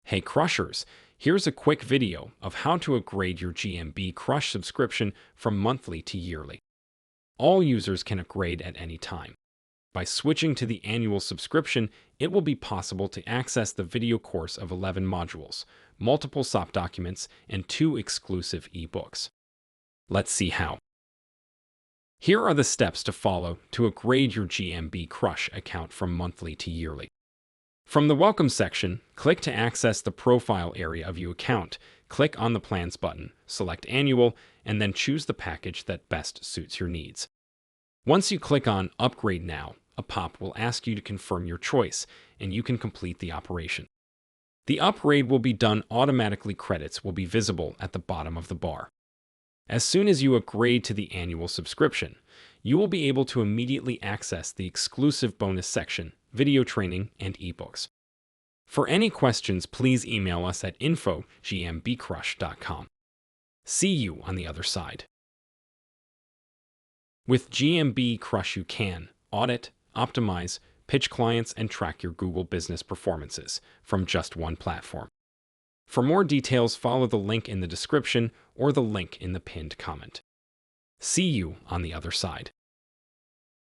Hey Crushers, here's a quick video of how to upgrade your GMB Crush subscription from monthly to yearly. All users can upgrade at any time. By switching to the annual subscription, it will be possible to access the video course of 11 modules, multiple SOP documents, and 2 exclusive ebooks. Let's see how. Here are the steps to follow to upgrade your GMB Crush account from monthly to yearly. From the Welcome section, click to access the profile area of your account. Click on the Plans button, select Annual, and then choose the package that best suits your needs. Once you click on Upgrade Now, a pop will ask you to confirm your choice, and you can complete the operation. The upgrade will be done automatically. Credits will be visible at the bottom of the bar. As soon as you upgrade to the annual subscription, you will be able to immediately access the exclusive bonus section, video training, and ebooks. For any questions, please email us at info@gmbcrush.com. See you on the other side. With GMB Crush, you can audit, optimize, pitch clients, and track your Google business performances from just one platform. For more details, follow the link in the description or the link in the pinned comment. See you on the other side.